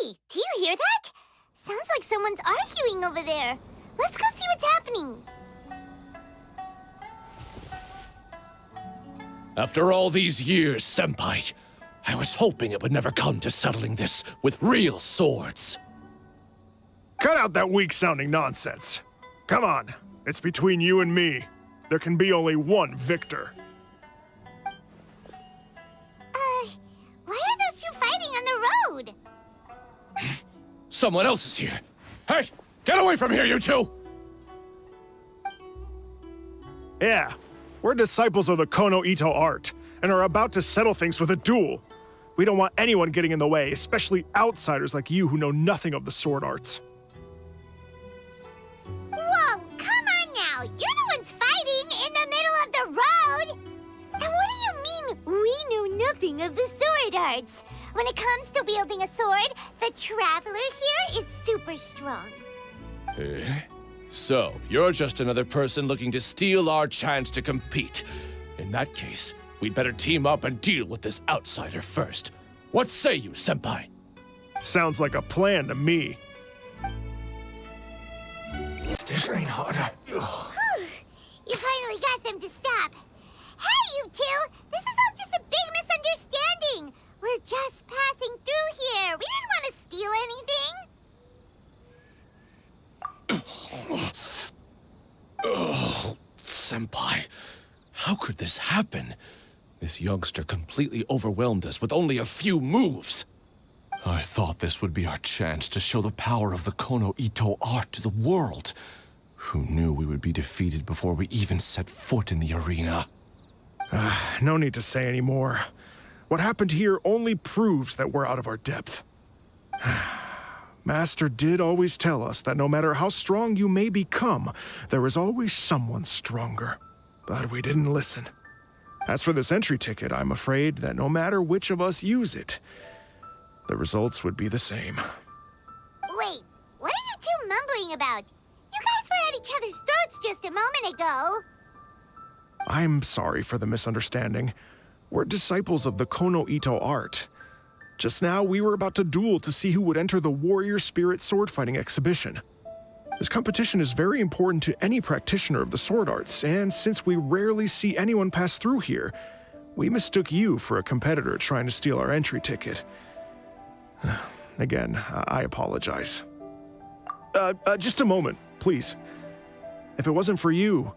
Hey, do you hear that? Sounds like someone's arguing over there. Let's go see what's happening. After all these years, Senpai, I was hoping it would never come to settling this with real swords. Cut out that weak-sounding nonsense. Come on, it's between you and me. There can be only one victor. Why are those two fighting on the road? Someone else is here. Hey, get away from here, you two! Yeah, we're disciples of the Kono Ito art, and are about to settle things with a duel. We don't want anyone getting in the way, especially outsiders like you who know nothing of the sword arts. Whoa, come on now! You're the ones fighting in the middle of the road! And what do you mean, we know nothing of the sword arts? When it comes to wielding a sword, the traveler here is super strong. So, you're just another person looking to steal our chance to compete. In that case, we'd better team up and deal with this outsider first. What say you, Senpai? Sounds like a plan to me. This ain't harder. You finally got them to stop. Hey, you two! This is all just a big misunderstanding. We're just passing through here. We didn't want to steal anything. Oh, Senpai, how could this happen? This youngster completely overwhelmed us with only a few moves. I thought this would be our chance to show the power of the Kono Ito art to the world. Who knew we would be defeated before we even set foot in the arena? No need to say any more. What happened here only proves that we're out of our depth. Master did always tell us that no matter how strong you may become, there is always someone stronger. But we didn't listen. As for this entry ticket, I'm afraid that no matter which of us use it, the results would be the same. Wait, what are you two mumbling about? You guys were at each other's throats just a moment ago. I'm sorry for the misunderstanding. We're disciples of the Kono Ito art. Just now, we were about to duel to see who would enter the Warrior Spirit sword fighting exhibition. This competition is very important to any practitioner of the sword arts, and since we rarely see anyone pass through here, we mistook you for a competitor trying to steal our entry ticket. Again, I apologize. Just a moment, please. If it wasn't for you,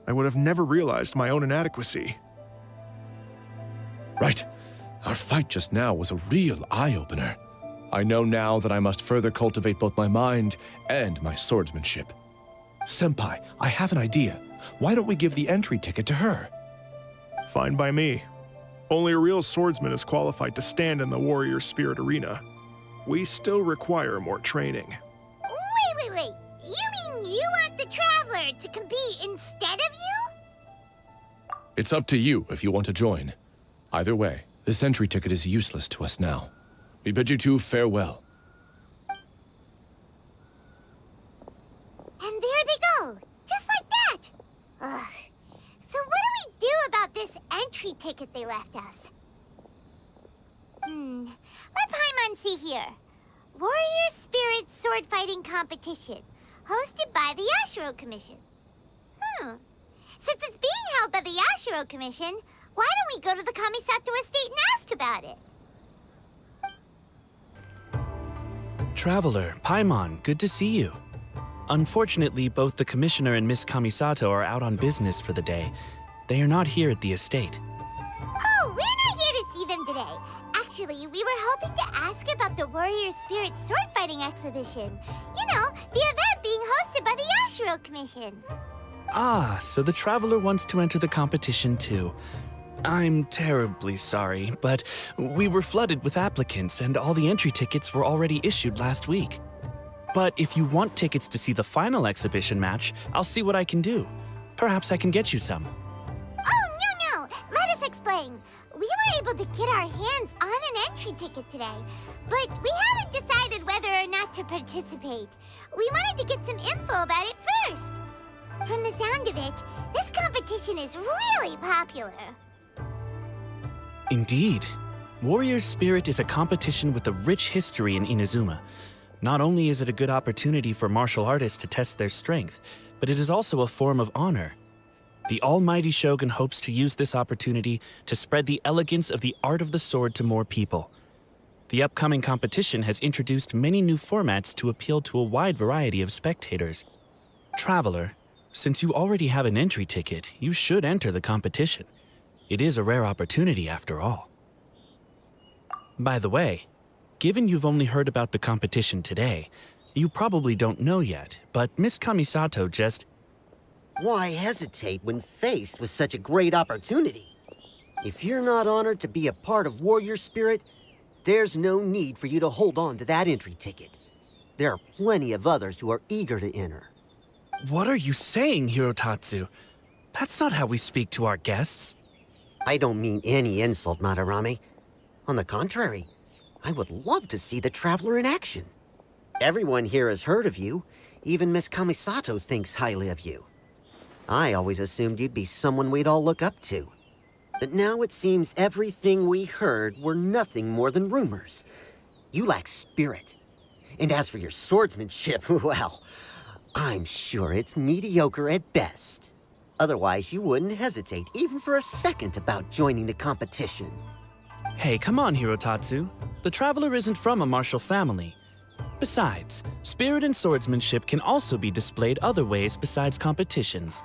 I would have never realized my own inadequacy. Right. Our fight just now was a real eye-opener. I know now that I must further cultivate both my mind and my swordsmanship. Senpai, I have an idea. Why don't we give the entry ticket to her? Fine by me. Only a real swordsman is qualified to stand in the Warrior Spirit arena. We still require more training. Wait. You mean you want the traveler to compete instead of you? It's up to you if you want to join. Either way, this entry ticket is useless to us now. We bid you two farewell. And there they go, just like that. Ugh. So what do we do about this entry ticket they left us? Let Paimon see here. Warrior Spirit Sword Fighting Competition, hosted by the Yashiro Commission. Since it's being held by the Yashiro Commission, why don't we go to the Kamisato estate and ask about it? Traveler, Paimon, good to see you. Unfortunately, both the Commissioner and Miss Kamisato are out on business for the day. They are not here at the estate. Oh, we're not here to see them today. Actually, we were hoping to ask about the Warrior Spirit Sword Fighting Exhibition. You know, the event being hosted by the Yashiro Commission. Ah, so the Traveler wants to enter the competition too. I'm terribly sorry, but we were flooded with applicants and all the entry tickets were already issued last week. But if you want tickets to see the final exhibition match, I'll see what I can do. Perhaps I can get you some. Oh, no. Let us explain. We were able to get our hands on an entry ticket today, but we haven't decided whether or not to participate. We wanted to get some info about it first. From the sound of it, this competition is really popular. Indeed. Warrior Spirit is a competition with a rich history in Inazuma. Not only is it a good opportunity for martial artists to test their strength, but it is also a form of honor. The Almighty Shogun hopes to use this opportunity to spread the elegance of the art of the sword to more people. The upcoming competition has introduced many new formats to appeal to a wide variety of spectators. Traveler, since you already have an entry ticket, you should enter the competition. It is a rare opportunity after all. By the way, given you've only heard about the competition today, you probably don't know yet, but Miss Kamisato just... Why hesitate when faced with such a great opportunity? If you're not honored to be a part of Warrior Spirit, there's no need for you to hold on to that entry ticket. There are plenty of others who are eager to enter. What are you saying, Hirotatsu? That's not how we speak to our guests. I don't mean any insult, Madarame. On the contrary, I would love to see the Traveler in action. Everyone here has heard of you. Even Miss Kamisato thinks highly of you. I always assumed you'd be someone we'd all look up to. But now it seems everything we heard were nothing more than rumors. You lack spirit. And as for your swordsmanship, well, I'm sure it's mediocre at best. Otherwise, you wouldn't hesitate even for a second about joining the competition. Hey, come on, Hirotatsu. The Traveler isn't from a martial family. Besides, spirit and swordsmanship can also be displayed other ways besides competitions.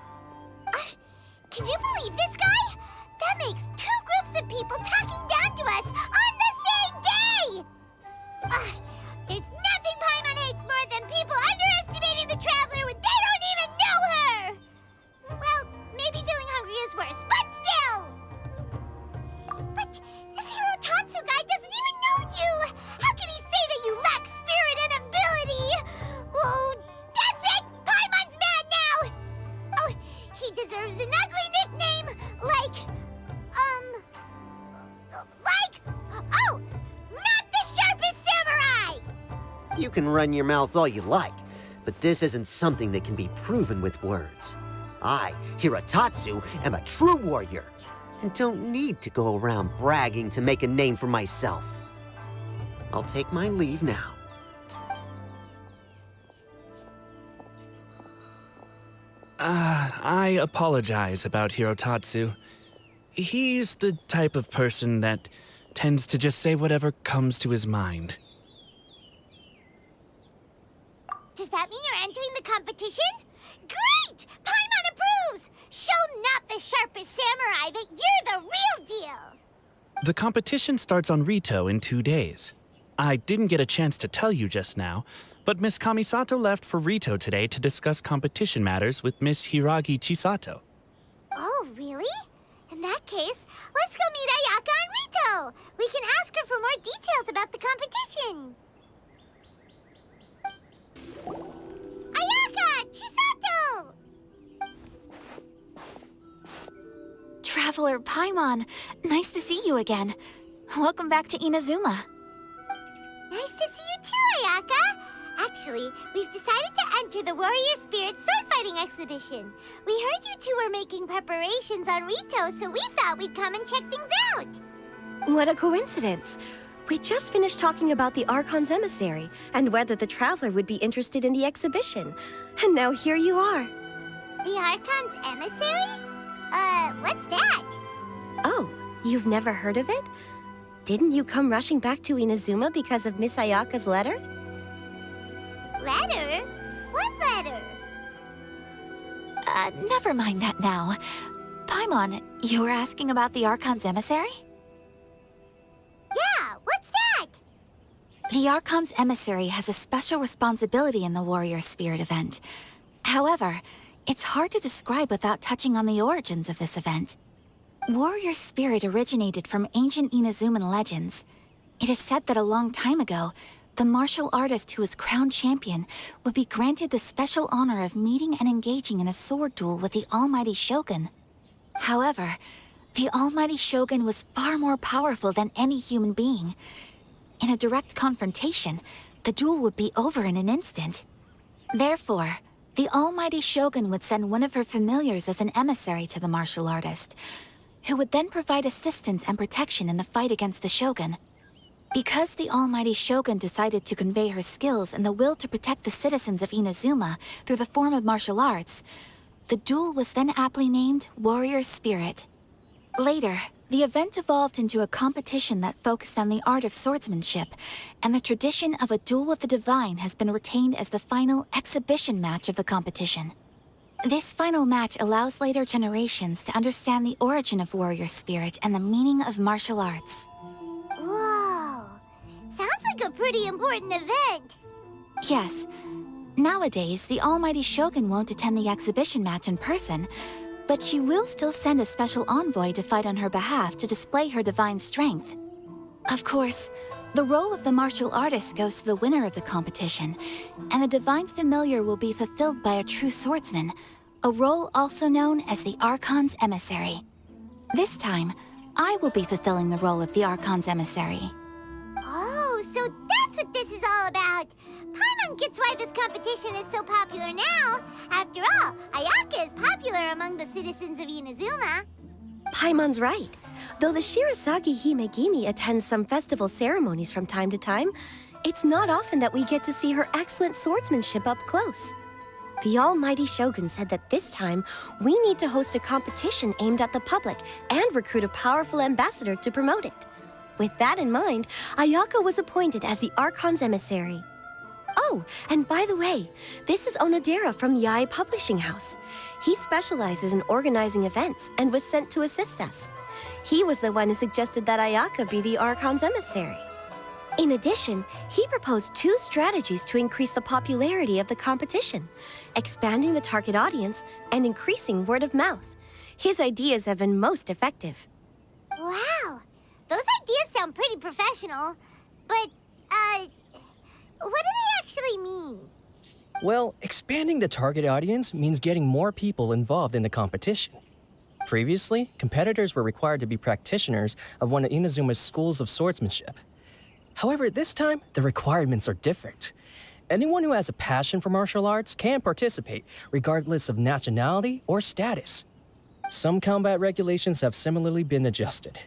Can you believe this guy? That makes two groups of people talking down to us on the same day! There's nothing Paimon hates more than people underestimating the Traveler when they don't even know her! Well, maybe feeling hungry is worse, but still! But this Hirotatsu guy doesn't even know you! How can he say that you lack spirit and ability? Oh, that's it! Paimon's mad now! Oh, he deserves an ugly nickname, oh, not the sharpest samurai! You can run your mouth all you like, but this isn't something that can be proven with words. I, Hirotatsu, am a true warrior, and don't need to go around bragging to make a name for myself. I'll take my leave now. I apologize about Hirotatsu. He's the type of person that tends to just say whatever comes to his mind. Does that mean you're entering the competition? Great! Paimon approves! Show not the sharpest samurai that you're the real deal! The competition starts on Rito in 2 days. I didn't get a chance to tell you just now, but Miss Kamisato left for Rito today to discuss competition matters with Miss Hiragi Chisato. Oh, really? In that case, let's go meet Ayaka and Rito! We can ask her for more details about the competition! Ayaka! Chisato! Traveler Paimon, nice to see you again. Welcome back to Inazuma. Nice to see you too, Ayaka! Actually, we've decided to enter the Warrior Spirit sword fighting exhibition. We heard you two were making preparations on Rito, so we thought we'd come and check things out. What a coincidence. We just finished talking about the Archon's Emissary and whether the Traveler would be interested in the exhibition. And now here you are. The Archon's Emissary? What's that? Oh, you've never heard of it? Didn't you come rushing back to Inazuma because of Miss Ayaka's letter? Letter? What letter? Never mind that now. Paimon, you were asking about the Archon's Emissary? Yeah, what's that? The Archon's Emissary has a special responsibility in the Warrior Spirit event. However, it's hard to describe without touching on the origins of this event. Warrior Spirit originated from ancient Inazuman legends. It is said that a long time ago, the martial artist who was crowned champion would be granted the special honor of meeting and engaging in a sword duel with the Almighty Shogun. However, the Almighty Shogun was far more powerful than any human being. In a direct confrontation, the duel would be over in an instant. Therefore, the Almighty Shogun would send one of her familiars as an emissary to the martial artist. who would then provide assistance and protection in the fight against the Shogun. Because the almighty Shogun decided to convey her skills and the will to protect the citizens of Inazuma through the form of martial arts, the duel was then aptly named Warrior Spirit. Later, the event evolved into a competition that focused on the art of swordsmanship, and the tradition of a duel with the divine has been retained as the final exhibition match of the competition. This final match allows later generations to understand the origin of warrior spirit and the meaning of martial arts. Whoa! Sounds like a pretty important event. Yes. Nowadays, the almighty Shogun won't attend the exhibition match in person, but she will still send a special envoy to fight on her behalf to display her divine strength. Of course, the role of the martial artist goes to the winner of the competition, and the divine familiar will be fulfilled by a true swordsman, a role also known as the Archon's Emissary. This time, I will be fulfilling the role of the Archon's Emissary. Oh, so that's what this is all about. Paimon gets why this competition is so popular now. After all, Ayaka is popular among the citizens of Inazuma. Paimon's right. Though the Shirasagi Himegimi attends some festival ceremonies from time to time, it's not often that we get to see her excellent swordsmanship up close. The almighty Shogun said that this time, we need to host a competition aimed at the public and recruit a powerful ambassador to promote it. With that in mind, Ayaka was appointed as the Archon's Emissary. Oh, and by the way, this is Onodera from Yae Publishing House. He specializes in organizing events and was sent to assist us. He was the one who suggested that Ayaka be the Archon's Emissary. In addition, he proposed 2 strategies to increase the popularity of the competition, expanding the target audience and increasing word of mouth. His ideas have been most effective. Wow, those ideas sound pretty professional. But, what do they actually mean? Well, expanding the target audience means getting more people involved in the competition. Previously, competitors were required to be practitioners of one of Inazuma's schools of swordsmanship. However, this time, the requirements are different. Anyone who has a passion for martial arts can participate, regardless of nationality or status. Some combat regulations have similarly been adjusted.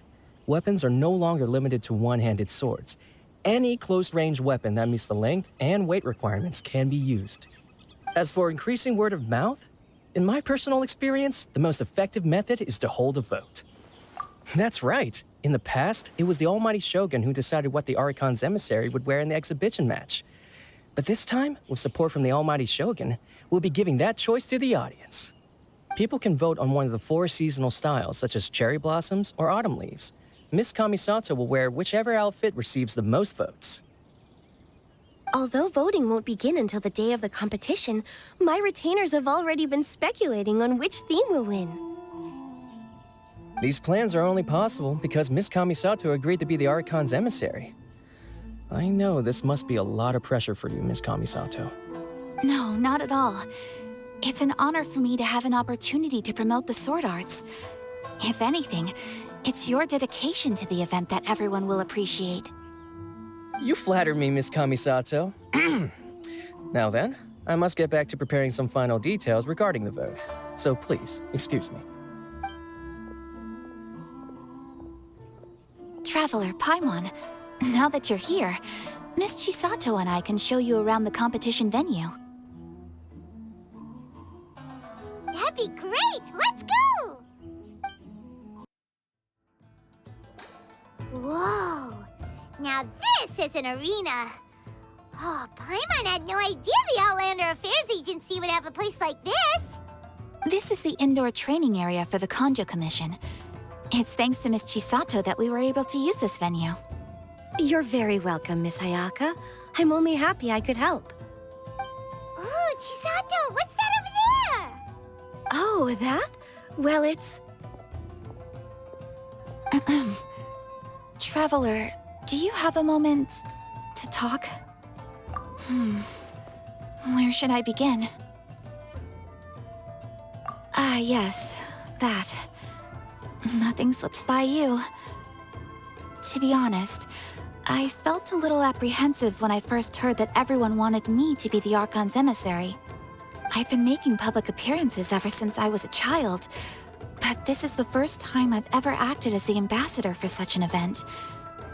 Weapons are no longer limited to one-handed swords. Any close-range weapon that meets the length and weight requirements can be used. As for increasing word of mouth, in my personal experience, the most effective method is to hold a vote. That's right. In the past, it was the almighty Shogun who decided what the Archon's Emissary would wear in the exhibition match. But this time, with support from the almighty Shogun, we'll be giving that choice to the audience. People can vote on one of the 4 seasonal styles, such as cherry blossoms or autumn leaves. Miss Kamisato will wear whichever outfit receives the most votes. Although voting won't begin until the day of the competition, my retainers have already been speculating on which theme will win. These plans are only possible because Miss Kamisato agreed to be the Archon's Emissary. I know this must be a lot of pressure for you, Miss Kamisato. No, not at all. It's an honor for me to have an opportunity to promote the sword arts. If anything, it's your dedication to the event that everyone will appreciate. You flatter me, Miss Kamisato. Now then, I must get back to preparing some final details regarding the vote. So please, excuse me. Traveler Paimon, now that you're here, Miss Chisato and I can show you around the competition venue. That'd be great! Let's go! Whoa! Now this is an arena! Oh, Paimon had no idea the Outlander Affairs Agency would have a place like this! This is the indoor training area for the Konjo Commission. It's thanks to Miss Chisato that we were able to use this venue. You're very welcome, Miss Ayaka. I'm only happy I could help. Ooh, Chisato, what's that over there? Oh, that? Well, it's... Traveler, do you have a moment to talk? Where should I begin? Ah, yes, that. Nothing slips by you. To be honest, I felt a little apprehensive when I first heard that everyone wanted me to be the Archon's Emissary. I've been making public appearances ever since I was a child, But this is the first time I've ever acted as the ambassador for such an event.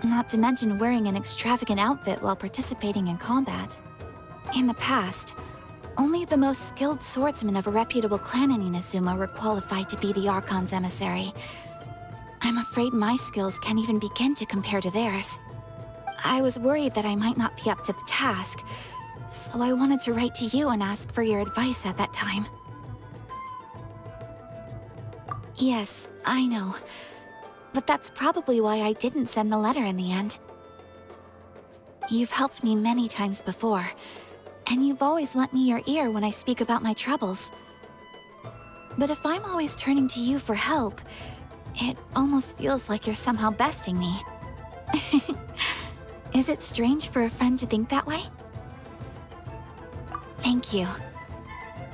Not to mention wearing an extravagant outfit while participating in combat. In the past, only the most skilled swordsmen of a reputable clan in Inazuma were qualified to be the Archon's emissary. I'm afraid my skills can't even begin to compare to theirs. I was worried that I might not be up to the task, so I wanted to write to you and ask for your advice at that time. Yes, I know. But that's probably why I didn't send the letter in the end. You've helped me many times before, and you've always lent me your ear when I speak about my troubles. But if I'm always turning to you for help, it almost feels like you're somehow besting me. Is it strange for a friend to think that way? Thank you.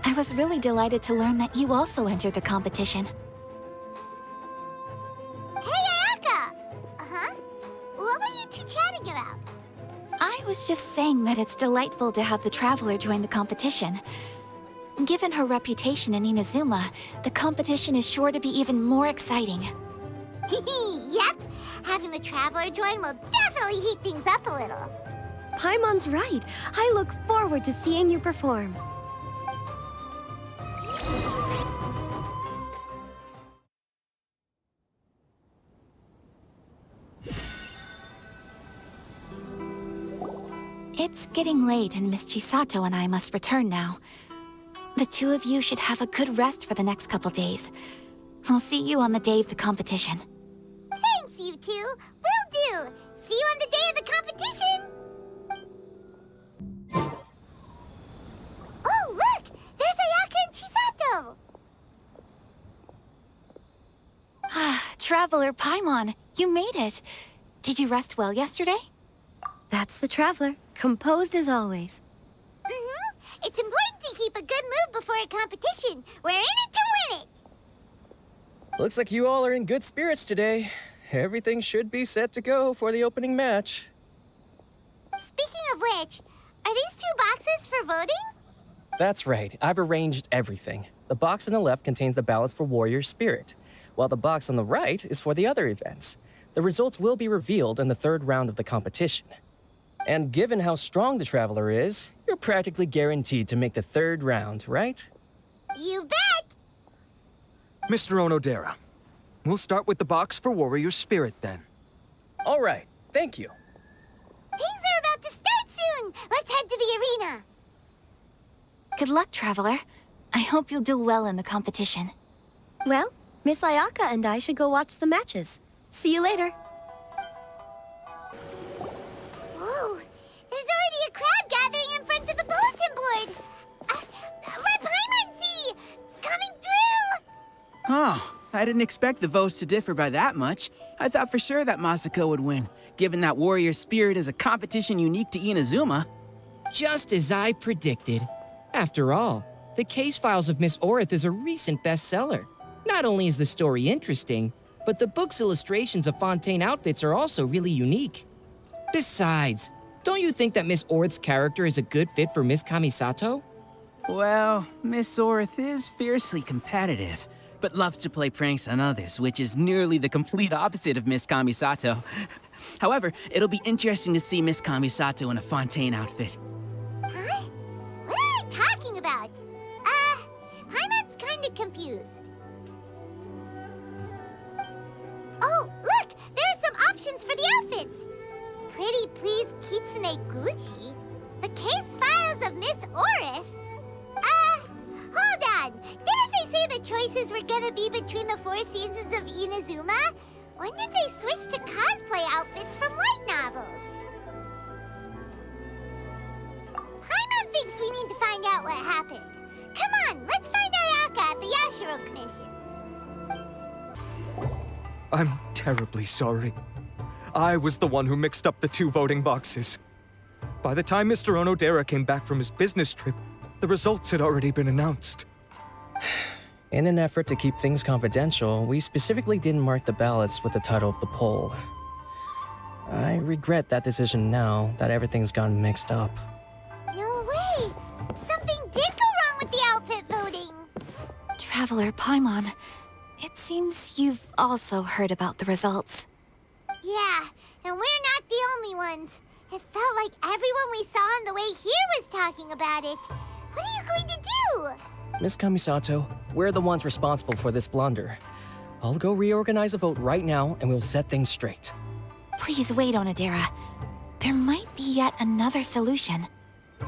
I was really delighted to learn that you also entered the competition. Hey, Ayaka! Uh-huh? What were you two chatting about? I was just saying that it's delightful to have the Traveler join the competition. Given her reputation in Inazuma, the competition is sure to be even more exciting. Yep! Having the Traveler join will definitely heat things up a little. Paimon's right. I look forward to seeing you perform. It's getting late and Miss Chisato and I must return now. The two of you should have a good rest for the next couple days. I'll see you on the day of the competition. Thanks, you two. Will do. See you on the day of the competition. Oh, look! There's Ayaka and Chisato. Ah, Traveler Paimon, you made it. Did you rest well yesterday? That's the Traveler, composed as always. Mm-hmm. It's important to keep a good mood before a competition. We're in it to win it. Looks like you all are in good spirits today. Everything should be set to go for the opening match. Speaking of which, are these two boxes for voting? That's right, I've arranged everything. The box on the left contains the ballots for Warrior Spirit, while the box on the right is for the other events. The results will be revealed in the third round of the competition. And given how strong the Traveler is, you're practically guaranteed to make the third round, right? You bet! Mr. Onodera, we'll start with the box for Warrior Spirit then. All right, thank you. Things are about to start soon! Let's head to the arena! Good luck, Traveler. I hope you'll do well in the competition. Well, Miss Ayaka and I should go watch the matches. See you later. Whoa! There's already a crowd gathering in front of the bulletin board! Let Paimon see! Coming through! Oh, I didn't expect the votes to differ by that much. I thought for sure that Masako would win, given that Warrior Spirit is a competition unique to Inazuma. Just as I predicted. After all, the case files of Miss Orith is a recent bestseller. Not only is the story interesting, but the book's illustrations of Fontaine outfits are also really unique. Besides, don't you think that Miss Orith's character is a good fit for Miss Kamisato? Well, Miss Orith is fiercely competitive, but loves to play pranks on others, which is nearly the complete opposite of Miss Kamisato. However, it'll be interesting to see Miss Kamisato in a Fontaine outfit. Huh? What are they talking about? Paimon's kinda confused. Oh, look! There are some options for the outfits! Pretty Please Kitsune Gucci? The case files of Miss Orith? Hold on! Didn't they say the choices were gonna be between the 4 seasons of Inazuma? When did they switch to cosplay outfits from light novels? Paimon thinks we need to find out what happened. Come on, let's find Ayaka at the Yashiro Commission. I'm terribly sorry. I was the one who mixed up the 2 voting boxes. By the time Mr. Onodera came back from his business trip, the results had already been announced. In an effort to keep things confidential, we specifically didn't mark the ballots with the title of the poll. I regret that decision now that everything's gone mixed up. No way! Something did go wrong with the outfit voting! Traveler Paimon, it's seems you've also heard about the results. Yeah, and we're not the only ones. It felt like everyone we saw on the way here was talking about it. What are you going to do? Miss Kamisato, we're the ones responsible for this blunder. I'll go reorganize a vote right now, and we'll set things straight. Please wait, Onodera. There might be yet another solution.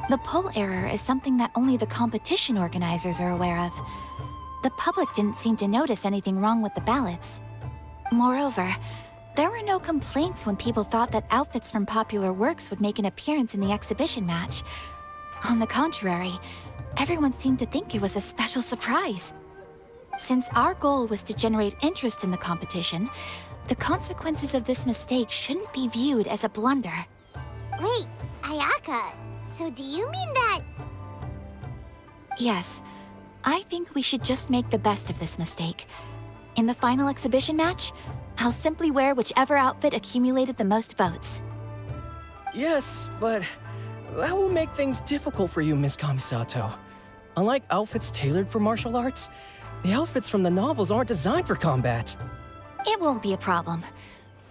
The poll error is something that only the competition organizers are aware of. The public didn't seem to notice anything wrong with the ballots. Moreover, there were no complaints when people thought that outfits from popular works would make an appearance in the exhibition match. On the contrary, everyone seemed to think it was a special surprise. Since our goal was to generate interest in the competition, the consequences of this mistake shouldn't be viewed as a blunder. Wait, Ayaka, so do you mean that... Yes, I think we should just make the best of this mistake. In the final exhibition match, I'll simply wear whichever outfit accumulated the most votes. Yes, but that will make things difficult for you, Miss Kamisato. Unlike outfits tailored for martial arts, the outfits from the novels aren't designed for combat. It won't be a problem.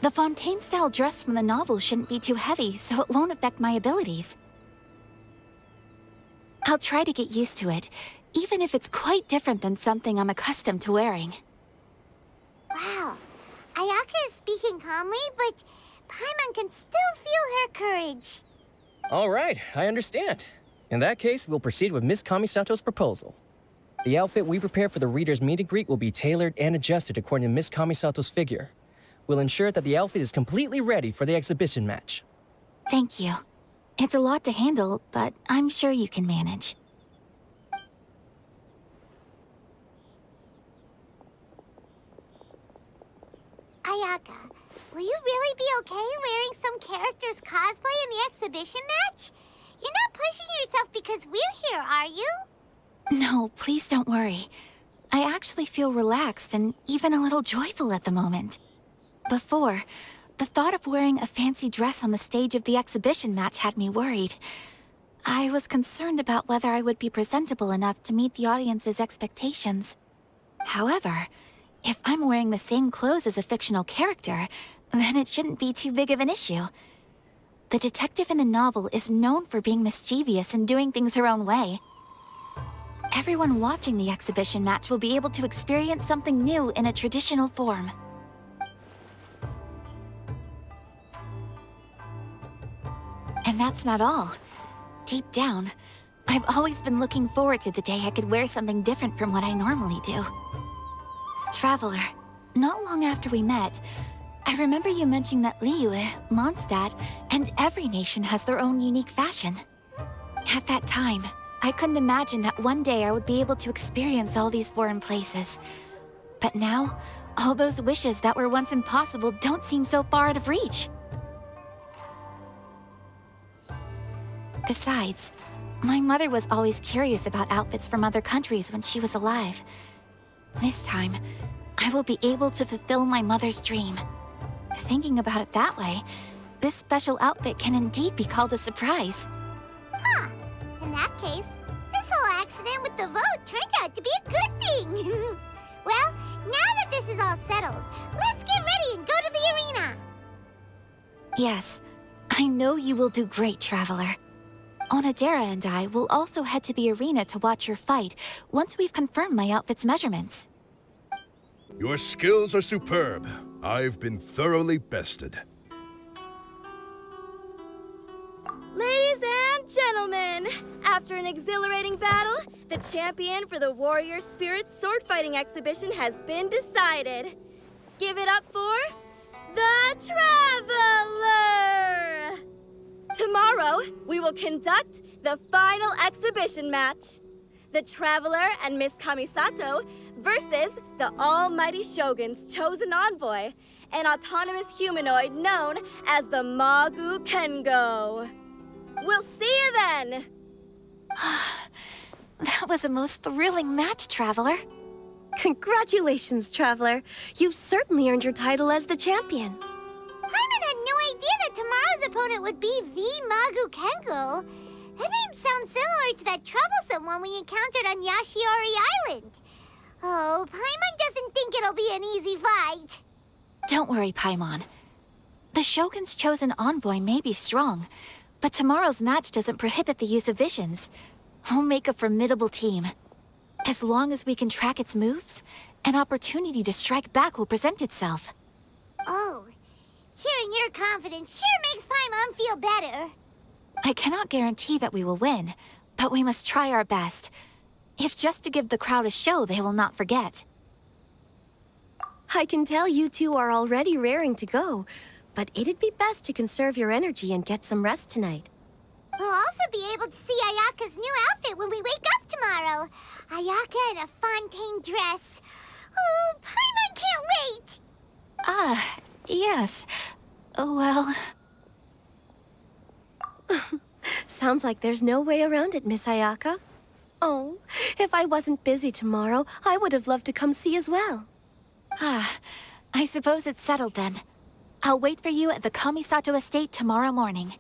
The Fontaine-style dress from the novel shouldn't be too heavy, so it won't affect my abilities. I'll try to get used to it, even if it's quite different than something I'm accustomed to wearing. Wow, Ayaka is speaking calmly, but Paimon can still feel her courage. All right, I understand. In that case, we'll proceed with Miss Kamisato's proposal. The outfit we prepare for the reader's meet and greet will be tailored and adjusted according to Miss Kamisato's figure. We'll ensure that the outfit is completely ready for the exhibition match. Thank you. It's a lot to handle, but I'm sure you can manage. Ayaka, will you really be okay wearing some character's cosplay in the exhibition match? You're not pushing yourself because we're here, are you? No, please don't worry. I actually feel relaxed and even a little joyful at the moment. Before, the thought of wearing a fancy dress on the stage of the exhibition match had me worried. I was concerned about whether I would be presentable enough to meet the audience's expectations. However, if I'm wearing the same clothes as a fictional character, then it shouldn't be too big of an issue. The detective in the novel is known for being mischievous and doing things her own way. Everyone watching the exhibition match will be able to experience something new in a traditional form. And that's not all. Deep down, I've always been looking forward to the day I could wear something different from what I normally do. Traveler, not long after we met, I remember you mentioning that Liyue, Mondstadt, and every nation has their own unique fashion. At that time, I couldn't imagine that one day I would be able to experience all these foreign places. But now, all those wishes that were once impossible don't seem so far out of reach. Besides, my mother was always curious about outfits from other countries when she was alive. This time, I will be able to fulfill my mother's dream. Thinking about it that way, this special outfit can indeed be called a surprise. Huh. In that case, this whole accident with the vote turned out to be a good thing. Well, now that this is all settled, let's get ready and go to the arena. Yes, I know you will do great, Traveler. Onodera and I will also head to the arena to watch your fight once we've confirmed my outfit's measurements. Your skills are superb. I've been thoroughly bested. Ladies and gentlemen, after an exhilarating battle, the champion for the Warrior Spirit sword fighting exhibition has been decided. Give it up for the Traveler! Tomorrow, we will conduct the final exhibition match. The Traveler and Miss Kamisato versus the Almighty Shogun's chosen envoy, an autonomous humanoid known as the Magu Kengo. We'll see you then! That was a most thrilling match, Traveler. Congratulations, Traveler. You've certainly earned your title as the champion. Paimon had no idea that tomorrow's opponent would be the Magu Kengo. That name sounds similar to that troublesome one we encountered on Yashiori Island. Oh, Paimon doesn't think it'll be an easy fight. Don't worry, Paimon. The Shogun's chosen envoy may be strong, but tomorrow's match doesn't prohibit the use of visions. We'll make a formidable team. As long as we can track its moves, an opportunity to strike back will present itself. Oh, hearing your confidence sure makes Paimon feel better. I cannot guarantee that we will win, but we must try our best. If just to give the crowd a show they will not forget. I can tell you two are already raring to go, but it'd be best to conserve your energy and get some rest tonight. We'll also be able to see Ayaka's new outfit when we wake up tomorrow. Ayaka in a Fontaine dress. Oh, Paimon can't wait! Ah, yes. Well... Sounds like there's no way around it, Miss Ayaka. Oh, if I wasn't busy tomorrow, I would have loved to come see as well. Ah, I suppose it's settled then. I'll wait for you at the Kamisato estate tomorrow morning.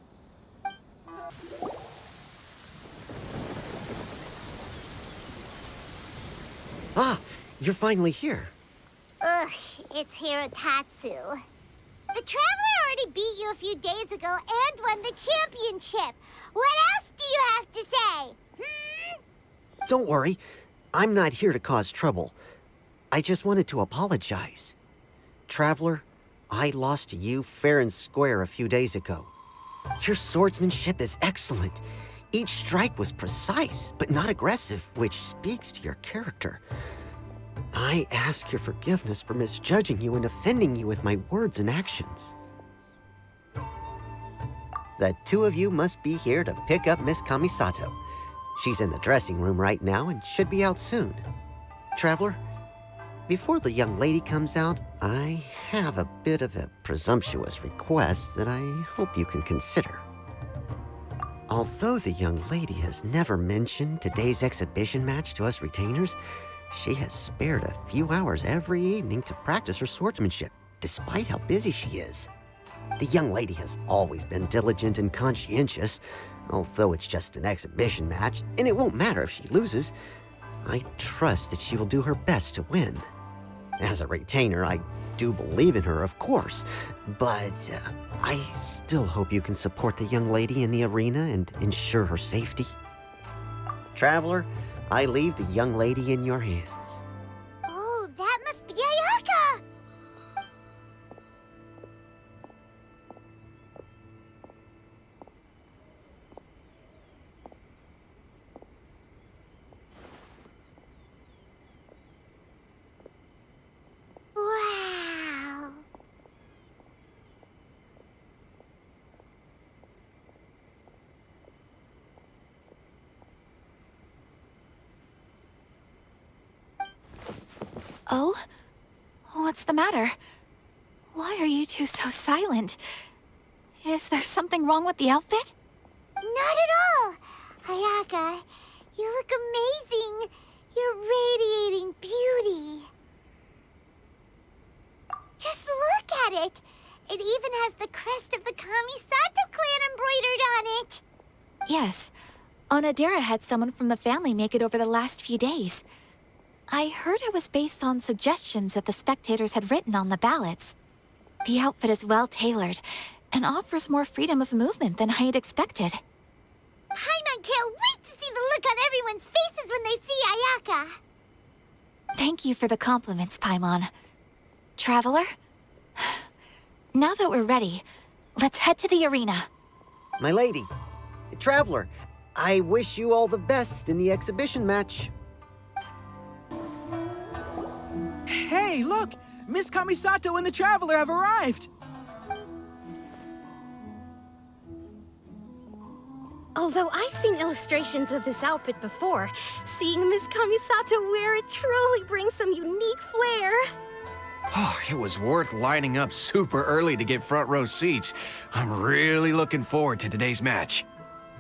Ah, you're finally here. Ugh, it's Hirotatsu. The Traveler already beat you a few days ago and won the championship. What else do you have to say? Don't worry, I'm not here to cause trouble. I just wanted to apologize. Traveler, I lost to you fair and square a few days ago. Your swordsmanship is excellent. Each strike was precise, but not aggressive, which speaks to your character. I ask your forgiveness for misjudging you and offending you with my words and actions. The two of you must be here to pick up Miss Kamisato. She's in the dressing room right now and should be out soon. Traveler, before the young lady comes out, I have a bit of a presumptuous request that I hope you can consider. Although the young lady has never mentioned today's exhibition match to us retainers, she has spared a few hours every evening to practice her swordsmanship, despite how busy she is. The young lady has always been diligent and conscientious, although it's just an exhibition match, and it won't matter if she loses. I trust that she will do her best to win. As a retainer, I do believe in her, of course, but I still hope you can support the young lady in the arena and ensure her safety. Traveler, I leave the young lady in your hands. Oh, that must be Ayaka! Wow! Oh? What's the matter? Why are you two so silent? Is there something wrong with the outfit? Not at all! Ayaka, you look amazing! You're radiating beauty! Just look at it! It even has the crest of the Kamisato clan embroidered on it! Yes. Onodera had someone from the family make it over the last few days. I heard it was based on suggestions that the spectators had written on the ballots. The outfit is well tailored and offers more freedom of movement than I had expected. Paimon can't wait to see the look on everyone's faces when they see Ayaka! Thank you for the compliments, Paimon. Traveler? Now that we're ready, let's head to the arena. My lady, Traveler, I wish you all the best in the exhibition match. Hey, look! Miss Kamisato and the Traveler have arrived! Although I've seen illustrations of this outfit before, seeing Miss Kamisato wear it truly brings some unique flair. Oh, it was worth lining up super early to get front row seats. I'm really looking forward to today's match.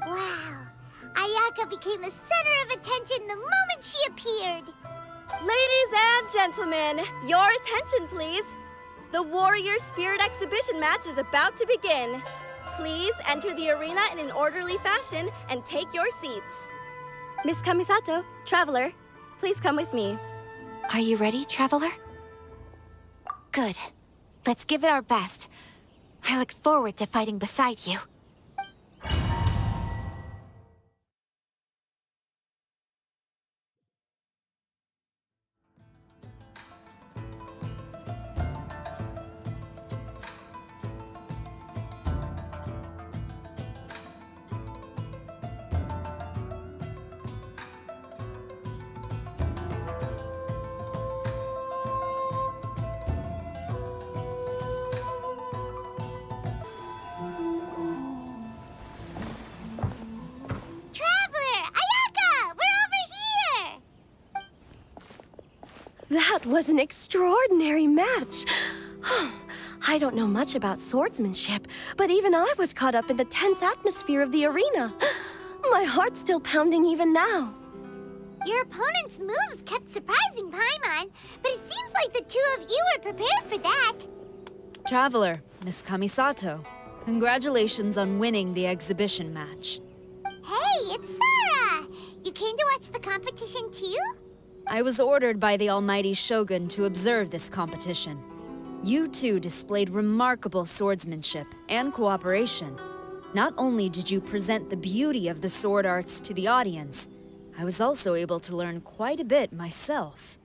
Wow! Ayaka became the center of attention the moment she appeared! Ladies and gentlemen, your attention please. The Warrior Spirit Exhibition match is about to begin. Please enter the arena in an orderly fashion and take your seats. Miss Kamisato, Traveler, please come with me. Are you ready, Traveler? Good. Let's give it our best. I look forward to fighting beside you. That was an extraordinary match. I don't know much about swordsmanship, but even I was caught up in the tense atmosphere of the arena. My heart's still pounding even now. Your opponent's moves kept surprising Paimon, but it seems like the two of you were prepared for that. Traveler, Miss Kamisato, congratulations on winning the exhibition match. Hey, it's Sora! You came to watch the competition too? I was ordered by the almighty Shogun to observe this competition. You two displayed remarkable swordsmanship and cooperation. Not only did you present the beauty of the sword arts to the audience, I was also able to learn quite a bit myself.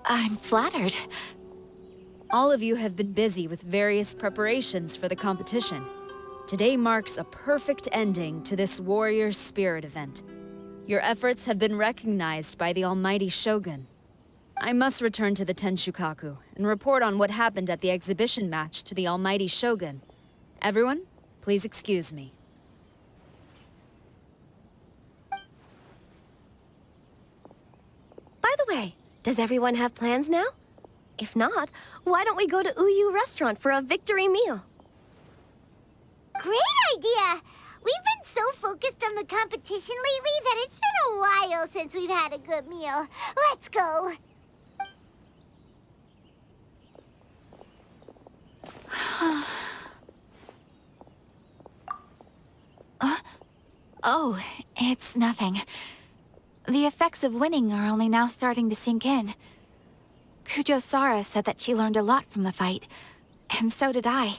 I'm flattered. All of you have been busy with various preparations for the competition. Today marks a perfect ending to this Warrior Spirit event. Your efforts have been recognized by the almighty Shogun. I must return to the Tenshukaku and report on what happened at the exhibition match to the almighty Shogun. Everyone, please excuse me. By the way, does everyone have plans now? If not, why don't we go to Uyu Restaurant for a victory meal? Great idea! We've been so focused on the competition lately that it's been a while since we've had a good meal. Let's go! Oh, it's nothing. The effects of winning are only now starting to sink in. Kujo-Sara said that she learned a lot from the fight, and so did I.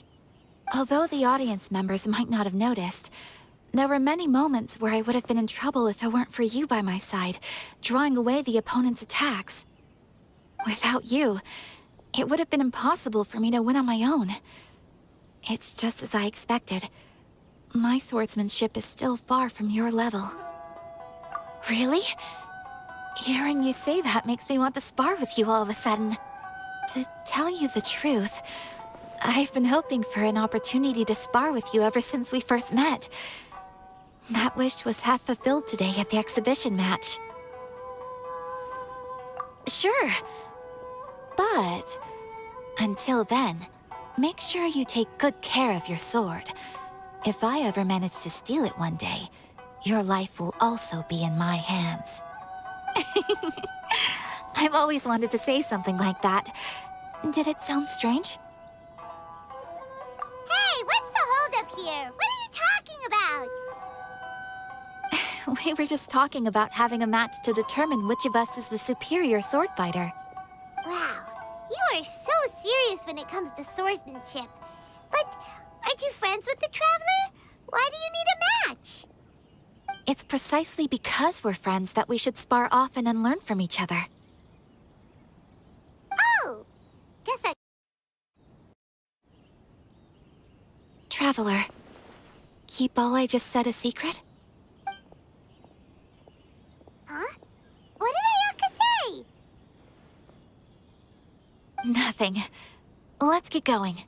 Although the audience members might not have noticed, there were many moments where I would have been in trouble if it weren't for you by my side, drawing away the opponent's attacks. Without you, it would have been impossible for me to win on my own. It's just as I expected. My swordsmanship is still far from your level. Really? Hearing you say that makes me want to spar with you all of a sudden. To tell you the truth, I've been hoping for an opportunity to spar with you ever since we first met. That wish was half fulfilled today at the exhibition match. Sure. But until then, make sure you take good care of your sword. If I ever manage to steal it one day, your life will also be in my hands. I've always wanted to say something like that. Did it sound strange? Hey, what's the holdup here? What are you talking about? We were just talking about having a match to determine which of us is the superior sword fighter. Wow, you are so serious when it comes to swordsmanship. But aren't you friends with the Traveler? Why do you need a match? It's precisely because we're friends that we should spar often and learn from each other. Oh! Guess I... Traveler, keep all I just said a secret? Huh? What did Ayaka say? Nothing. Let's get going.